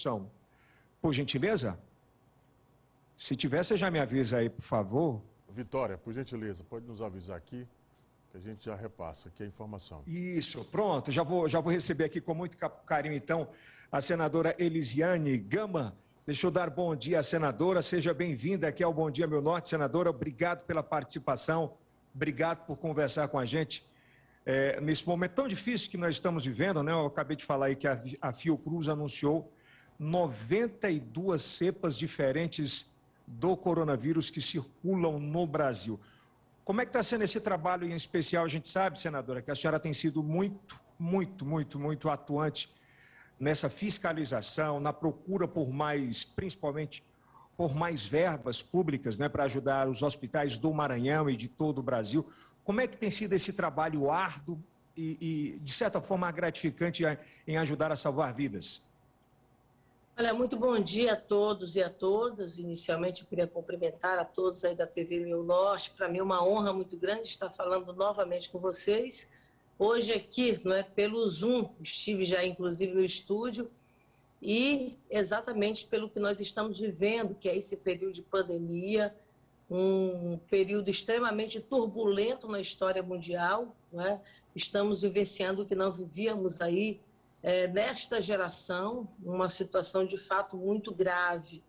produção. Por gentileza? Se tiver, você já me avisa aí, por favor. Vitória, por gentileza, pode nos avisar aqui, que a gente já repassa aqui a informação. Isso, pronto. Já vou receber aqui com muito carinho, então, a senadora Elisiane Gama. Deixa eu dar bom dia à senadora. Seja bem-vinda aqui ao Bom Dia Meu Norte, senadora. Obrigado pela participação. Obrigado por conversar com a gente. Nesse momento tão difícil que nós estamos vivendo, né? Eu acabei de falar aí que a Fiocruz anunciou 92 cepas diferentes do coronavírus que circulam no Brasil. Como é que está sendo esse trabalho em especial? A gente sabe, senadora, que a senhora tem sido muito atuante nessa fiscalização, na procura por mais, principalmente por mais verbas públicas, né, para ajudar os hospitais do Maranhão e de todo o Brasil. Como é que tem sido esse trabalho árduo e de certa forma, gratificante em ajudar a salvar vidas? Olha, muito bom dia a todos e a todas. Inicialmente, eu queria cumprimentar a todos aí da TV Meu Norte. Para mim é uma honra muito grande estar falando novamente com vocês. Hoje aqui, não é, pelo Zoom, estive já inclusive no estúdio, e exatamente pelo que nós estamos vivendo, que é esse período de pandemia, um período extremamente turbulento na história mundial, não é? Estamos vivenciando o que não vivíamos aí nesta geração, uma situação de fato muito grave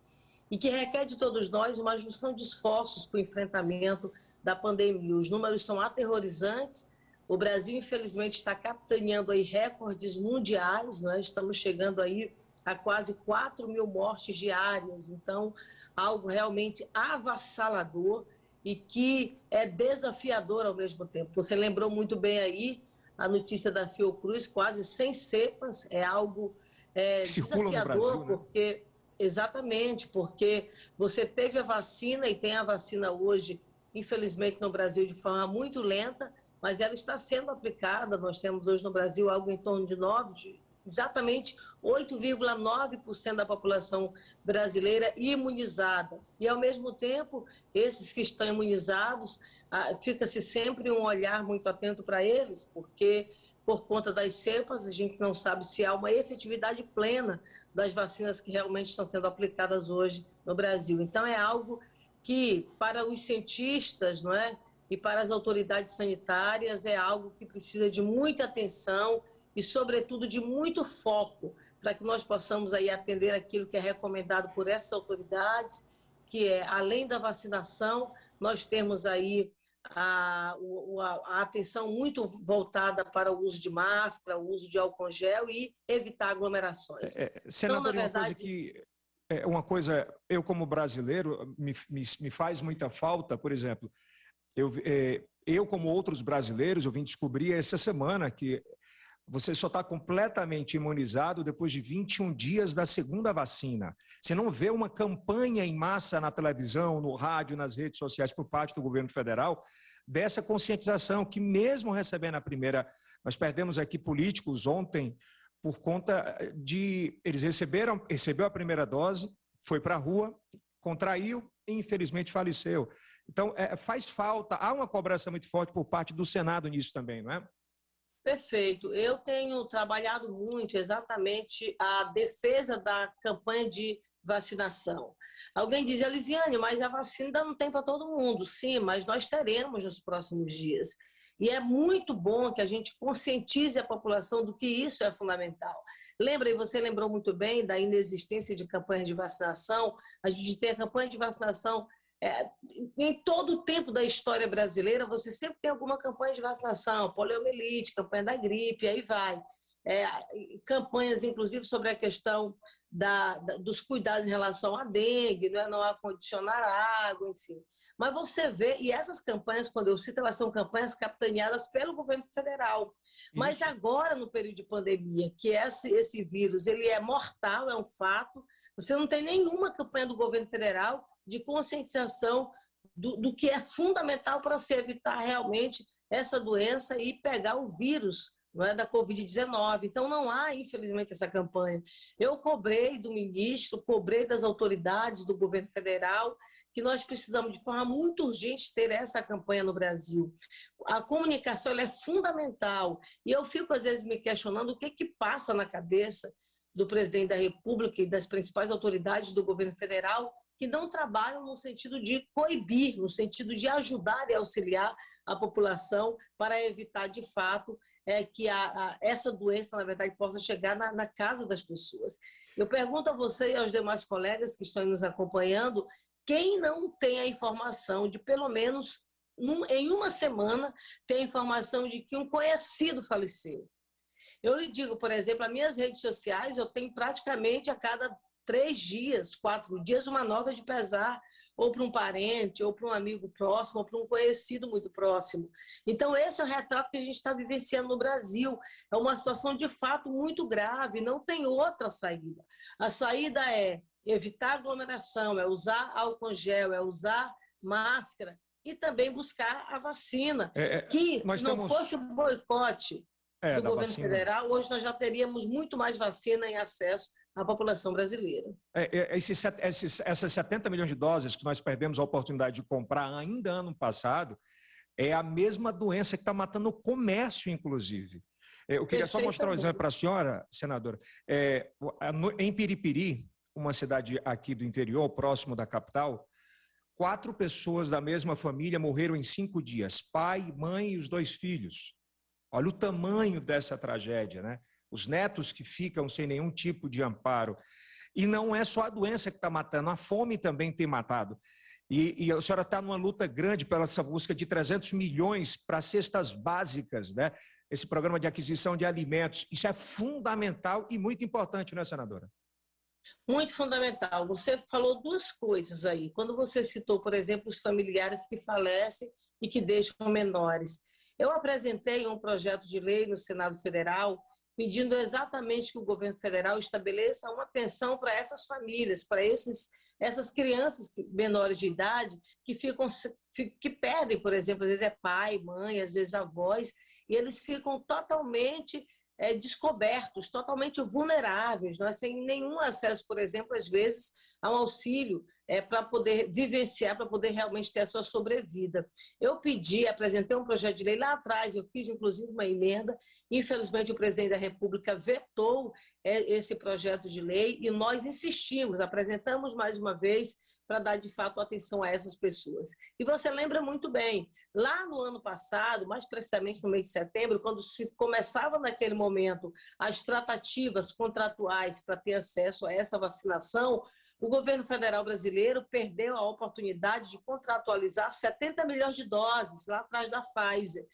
e que requer de todos nós uma junção de esforços para o enfrentamento da pandemia. Os números são aterrorizantes. O Brasil, infelizmente, está capitaneando aí recordes mundiais, né? Estamos chegando aí a quase 4.000 mortes diárias, então algo realmente avassalador e que é desafiador ao mesmo tempo. Você lembrou muito bem aí a notícia da Fiocruz, quase 100 cepas, é algo desafiador, Brasil, né? Porque, exatamente, porque você teve a vacina e tem a vacina hoje, infelizmente no Brasil, de forma muito lenta, mas ela está sendo aplicada. Nós temos hoje no Brasil algo em torno de exatamente 8,9% da população brasileira imunizada. E, ao mesmo tempo, esses que estão imunizados, fica-se sempre um olhar muito atento para eles, porque, por conta das cepas, a gente não sabe se há uma efetividade plena das vacinas que realmente estão sendo aplicadas hoje no Brasil. Então, é algo que, para os cientistas, não é? E para as autoridades sanitárias, é algo que precisa de muita atenção e, sobretudo, de muito foco, para que nós possamos aí atender aquilo que é recomendado por essas autoridades, que é, além da vacinação, nós temos aí a atenção muito voltada para o uso de máscara, o uso de álcool gel e evitar aglomerações. Senador, então, na verdade... uma coisa, eu como brasileiro, me faz muita falta, por exemplo, eu como outros brasileiros, eu vim descobrir essa semana que você só está completamente imunizado depois de 21 dias da segunda vacina. Você não vê uma campanha em massa na televisão, no rádio, nas redes sociais por parte do governo federal dessa conscientização que mesmo recebendo a primeira, nós perdemos aqui políticos ontem por conta de eles recebeu a primeira dose, foi para a rua, contraiu e infelizmente faleceu. Então faz falta, há uma cobrança muito forte por parte do Senado nisso também, não é? Perfeito. Eu tenho trabalhado muito exatamente a defesa da campanha de vacinação. Alguém diz, Elisiane, mas a vacina ainda não tem para todo mundo. Sim, mas nós teremos nos próximos dias. E é muito bom que a gente conscientize a população do que isso é fundamental. Lembra, e você lembrou muito bem da inexistência de campanha de vacinação. A gente tem a campanha de vacinação em todo o tempo da história brasileira, você sempre tem alguma campanha de vacinação, poliomielite, campanha da gripe, aí vai. Campanhas, inclusive, sobre a questão dos cuidados em relação à dengue, não acondicionar água, enfim. Mas você vê, e essas campanhas, quando eu cito, elas são campanhas capitaneadas pelo governo federal. Mas agora, no período de pandemia, que esse vírus ele é mortal, é um fato, você não tem nenhuma campanha do governo federal de conscientização do que é fundamental para se evitar realmente essa doença e pegar o vírus, não é, da Covid-19. Então, não há, infelizmente, essa campanha. Eu cobrei do ministro, cobrei das autoridades do governo federal, que nós precisamos, de forma muito urgente, ter essa campanha no Brasil. A comunicação ela é fundamental. E eu fico, às vezes, me questionando o que passa na cabeça do presidente da República e das principais autoridades do governo federal, que não trabalham no sentido de coibir, no sentido de ajudar e auxiliar a população para evitar, de fato, que essa doença, na verdade, possa chegar na casa das pessoas. Eu pergunto a você e aos demais colegas que estão nos acompanhando, quem não tem a informação de, pelo menos, em uma semana, ter a informação de que um conhecido faleceu. Eu lhe digo, por exemplo, as minhas redes sociais, eu tenho praticamente a cada 3 dias, 4 dias, uma nota de pesar, ou para um parente, ou para um amigo próximo, ou para um conhecido muito próximo. Então, esse é o retrato que a gente está vivenciando no Brasil. É uma situação, de fato, muito grave, não tem outra saída. A saída é evitar aglomeração, é usar álcool gel, é usar máscara e também buscar a vacina. Que, se não fosse o boicote do governo federal, hoje nós já teríamos muito mais vacina em acesso à população brasileira. Essas 70 milhões de doses que nós perdemos a oportunidade de comprar ainda ano passado, é a mesma doença que está matando o comércio, inclusive. Eu queria só mostrar um exemplo para a senhora, senadora. Em Piripiri, uma cidade aqui do interior, próximo da capital, 4 pessoas da mesma família morreram em 5 dias, pai, mãe e os 2 filhos. Olha o tamanho dessa tragédia, né? Os netos que ficam sem nenhum tipo de amparo. E não é só a doença que está matando, a fome também tem matado. E a senhora está numa luta grande pela essa busca de 300 milhões para cestas básicas, né? Esse programa de aquisição de alimentos. Isso é fundamental e muito importante, né, senadora? Muito fundamental. Você falou 2 coisas aí. Quando você citou, por exemplo, os familiares que falecem e que deixam menores. Eu apresentei um projeto de lei no Senado Federal pedindo exatamente que o governo federal estabeleça uma pensão para essas famílias, para essas crianças menores de idade que perdem, por exemplo, às vezes é pai, mãe, às vezes avós, e eles ficam totalmente descobertos, totalmente vulneráveis, não é? Sem nenhum acesso, por exemplo, às vezes, a um auxílio para poder vivenciar, para poder realmente ter a sua sobrevida. Eu apresentei um projeto de lei lá atrás, eu fiz inclusive uma emenda, infelizmente o presidente da República vetou esse projeto de lei e nós insistimos, apresentamos mais uma vez para dar de fato atenção a essas pessoas. E você lembra muito bem, lá no ano passado, mais precisamente no mês de setembro, quando se começava naquele momento as tratativas contratuais para ter acesso a essa vacinação, o governo federal brasileiro perdeu a oportunidade de contratualizar 70 milhões de doses lá atrás da Pfizer.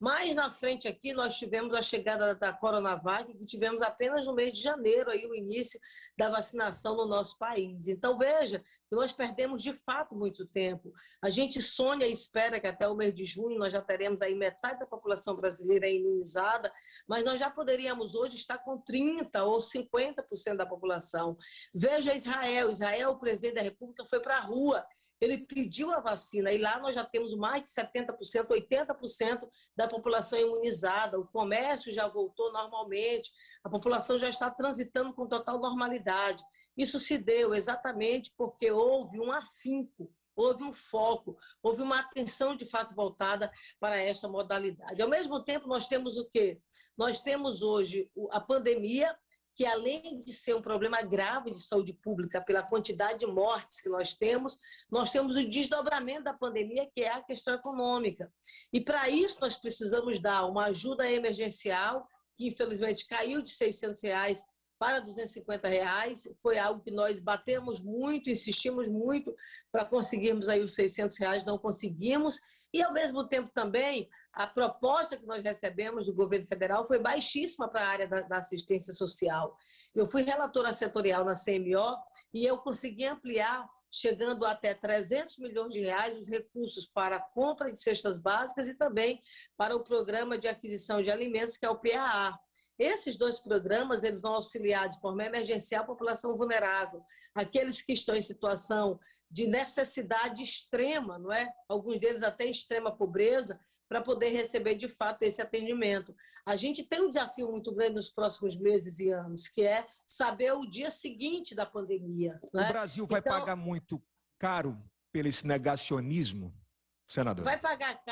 Mais na frente aqui, nós tivemos a chegada da Coronavac, que tivemos apenas no mês de janeiro aí, o início da vacinação no nosso país. Então, veja, nós perdemos de fato muito tempo. A gente sonha e espera que até o mês de junho nós já teremos aí metade da população brasileira imunizada, mas nós já poderíamos hoje estar com 30% ou 50% da população. Veja Israel, o presidente da República foi para a rua, ele pediu a vacina e lá nós já temos mais de 70%, 80% da população imunizada, o comércio já voltou normalmente, a população já está transitando com total normalidade. Isso se deu exatamente porque houve um afinco, houve um foco, houve uma atenção de fato voltada para esta modalidade. Ao mesmo tempo, nós temos o quê? Nós temos hoje a pandemia, que além de ser um problema grave de saúde pública pela quantidade de mortes que nós temos o desdobramento da pandemia, que é a questão econômica. E para isso nós precisamos dar uma ajuda emergencial, que infelizmente caiu de R$600 para R$250, foi algo que nós batemos muito, insistimos muito para conseguirmos aí os R$600, não conseguimos, e ao mesmo tempo também a proposta que nós recebemos do governo federal foi baixíssima para a área da assistência social. Eu fui relatora setorial na CMO e eu consegui ampliar, chegando até R$300 milhões os recursos para a compra de cestas básicas e também para o programa de aquisição de alimentos, que é o PAA. Esses 2 programas eles vão auxiliar de forma emergencial a população vulnerável, aqueles que estão em situação de necessidade extrema, não é? Alguns deles até extrema pobreza, para poder receber de fato esse atendimento. A gente tem um desafio muito grande nos próximos meses e anos, que é saber o dia seguinte da pandemia. O Brasil vai pagar muito caro pelo esse negacionismo, senador? Vai pagar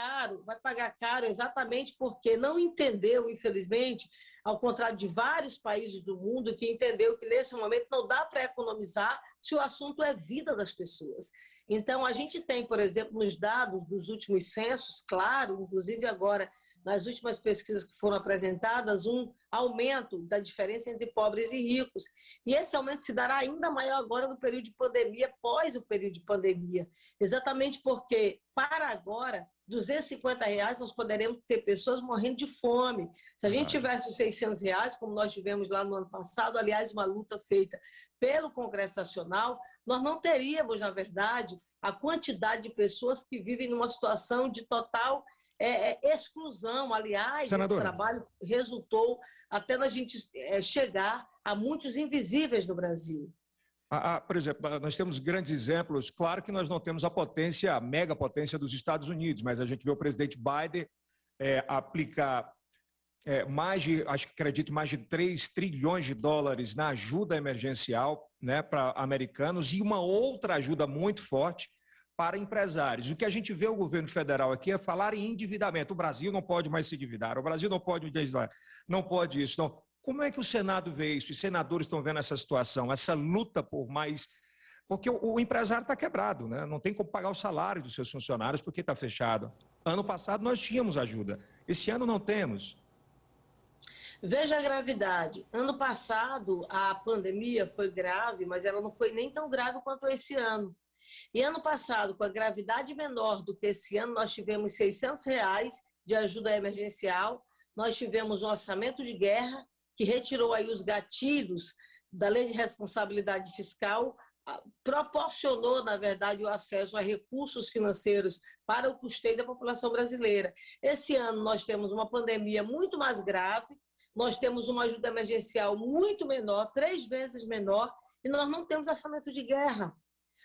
caro exatamente porque não entendeu, infelizmente, ao contrário de vários países do mundo que entendeu que nesse momento não dá para economizar se o assunto é vida das pessoas. Então, a gente tem, por exemplo, nos dados dos últimos censos, claro, inclusive agora nas últimas pesquisas que foram apresentadas, um aumento da diferença entre pobres e ricos. E esse aumento se dará ainda maior agora no período de pandemia, após o período de pandemia. Exatamente porque, para agora, R$250 nós poderemos ter pessoas morrendo de fome. Se a gente tivesse R$600, como nós tivemos lá no ano passado, aliás, uma luta feita pelo Congresso Nacional, nós não teríamos, na verdade, a quantidade de pessoas que vivem numa situação de total exclusão. Aliás, Senadora, esse trabalho resultou até na gente chegar a muitos invisíveis no Brasil. por exemplo, nós temos grandes exemplos. Claro que nós não temos a potência, a mega potência dos Estados Unidos, mas a gente vê o presidente Biden aplicar acredito, mais de 3 trilhões de dólares na ajuda emergencial, né, para americanos, e uma outra ajuda muito forte para empresários. O que a gente vê o governo federal aqui é falar em endividamento. O Brasil não pode mais se endividar, o Brasil não pode não pode isso. Não. Como é que o Senado vê isso? Os senadores estão vendo essa situação, essa luta por mais... Porque o empresário está quebrado, né? Não tem como pagar o salário dos seus funcionários porque está fechado. Ano passado nós tínhamos ajuda, esse ano não temos. Veja a gravidade. Ano passado a pandemia foi grave, mas ela não foi nem tão grave quanto esse ano. E ano passado, com a gravidade menor do que esse ano, nós tivemos R$600 de ajuda emergencial, nós tivemos um orçamento de guerra que retirou aí os gatilhos da Lei de Responsabilidade Fiscal, proporcionou, na verdade, o acesso a recursos financeiros para o custeio da população brasileira. Esse ano nós temos uma pandemia muito mais grave, nós temos uma ajuda emergencial muito menor, 3 vezes menor, e nós não temos orçamento de guerra.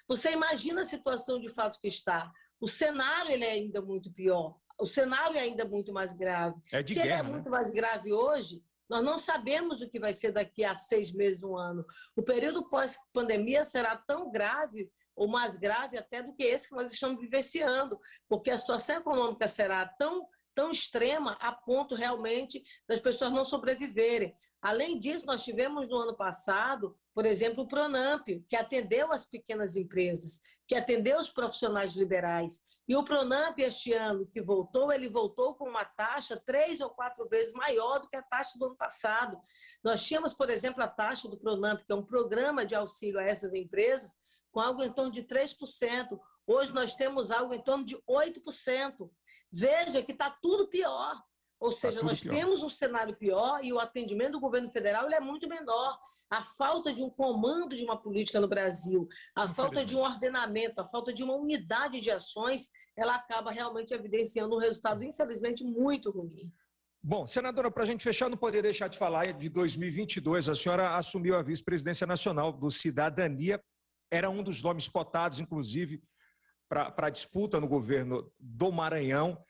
Você imagina a situação de fato que está. O cenário ele é ainda muito pior. O cenário é ainda muito mais grave. Se ele é muito mais grave hoje, nós não sabemos o que vai ser daqui a 6 meses, 1 ano. O período pós-pandemia será tão grave, ou mais grave até do que esse que nós estamos vivenciando, porque a situação econômica será tão extrema a ponto realmente das pessoas não sobreviverem. Além disso, nós tivemos no ano passado, por exemplo, o Pronamp, que atendeu as pequenas empresas, que atendeu os profissionais liberais. E o Pronamp, este ano que voltou, ele voltou com uma taxa 3 ou 4 vezes maior do que a taxa do ano passado. Nós tínhamos, por exemplo, a taxa do Pronamp, que é um programa de auxílio a essas empresas, com algo em torno de 3%. Hoje nós temos algo em torno de 8%. Veja que está tudo pior. Ou seja, nós temos um cenário pior e o atendimento do governo federal ele é muito menor. A falta de um comando de uma política no Brasil, a falta de um ordenamento, a falta de uma unidade de ações, ela acaba realmente evidenciando um resultado, infelizmente, muito ruim. Bom, senadora, para a gente fechar, não poderia deixar de falar de 2022. A senhora assumiu a vice-presidência nacional do Cidadania. Era um dos nomes cotados, inclusive, para a disputa no governo do Maranhão.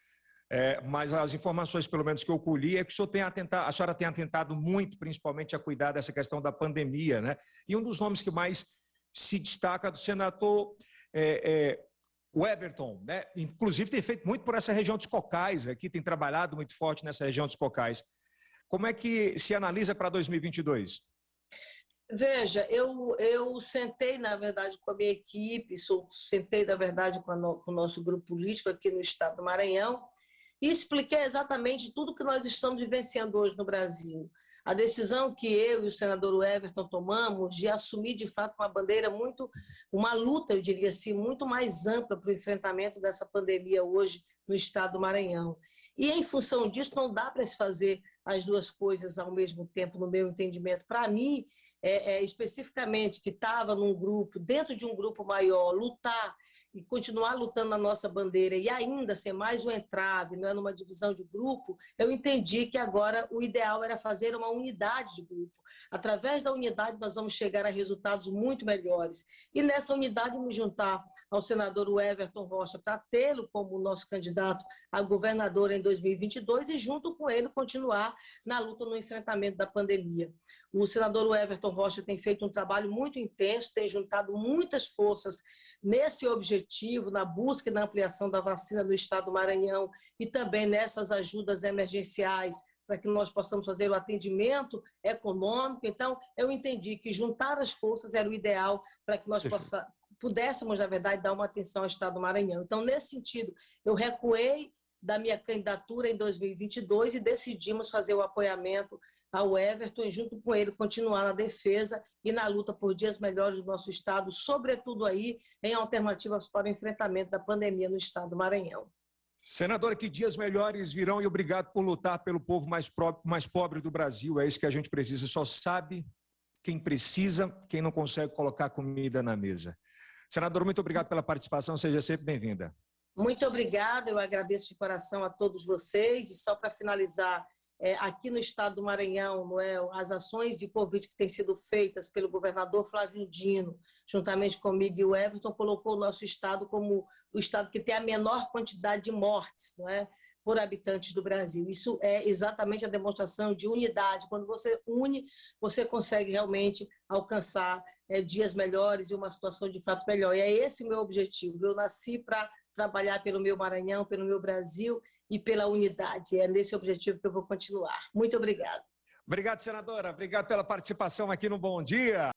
Mas as informações, pelo menos que eu colhi, é que a senhora tem atentado muito, principalmente, a cuidar dessa questão da pandemia, né? E um dos nomes que mais se destaca do senador o Everton, né? Inclusive tem feito muito por essa região dos Cocais, aqui tem trabalhado muito forte nessa região dos Cocais. Como é que se analisa para 2022? Veja, eu sentei, na verdade, com a minha equipe, sentei, na verdade, com o nosso grupo político aqui no estado do Maranhão, e expliquei exatamente tudo que nós estamos vivenciando hoje no Brasil. A decisão que eu e o senador Everton tomamos de assumir, de fato, uma bandeira uma luta, eu diria assim, muito mais ampla para o enfrentamento dessa pandemia hoje no estado do Maranhão. E, em função disso, não dá para se fazer as duas coisas ao mesmo tempo, no meu entendimento. Para mim, especificamente, que estava dentro de um grupo maior, lutar e continuar lutando na nossa bandeira e ainda ser mais um entrave, não é, numa divisão de grupo, eu entendi que agora o ideal era fazer uma unidade de grupo. Através da unidade nós vamos chegar a resultados muito melhores. E nessa unidade me juntar ao senador Everton Rocha para tê-lo como nosso candidato a governador em 2022 e junto com ele continuar na luta no enfrentamento da pandemia. O senador Everton Rocha tem feito um trabalho muito intenso, tem juntado muitas forças nesse objetivo, na busca e na ampliação da vacina no estado do Maranhão e também nessas ajudas emergenciais para que nós possamos fazer o atendimento econômico. Então, eu entendi que juntar as forças era o ideal para que nós pudéssemos, na verdade, dar uma atenção ao Estado do Maranhão. Então, nesse sentido, eu recuei da minha candidatura em 2022 e decidimos fazer o apoiamento ao Everton e, junto com ele, continuar na defesa e na luta por dias melhores do nosso Estado, sobretudo aí em alternativas para o enfrentamento da pandemia no Estado do Maranhão. Senadora, que dias melhores virão e obrigado por lutar pelo povo mais pobre do Brasil. É isso que a gente precisa. Só sabe quem precisa, quem não consegue colocar comida na mesa. Senadora, muito obrigado pela participação. Seja sempre bem-vinda. Muito obrigada, eu agradeço de coração a todos vocês. E só para finalizar, aqui no estado do Maranhão, as ações de Covid que têm sido feitas pelo governador Flávio Dino, juntamente comigo e o Everton, colocou o nosso estado como o estado que tem a menor quantidade de mortes, por habitantes do Brasil. Isso é exatamente a demonstração de unidade. Quando você une, você consegue realmente alcançar dias melhores e uma situação de fato melhor. E é esse o meu objetivo. Eu nasci para trabalhar pelo meu Maranhão, pelo meu Brasil e pela unidade. É nesse objetivo que eu vou continuar. Muito obrigada. Obrigado, senadora. Obrigado pela participação aqui no Bom Dia.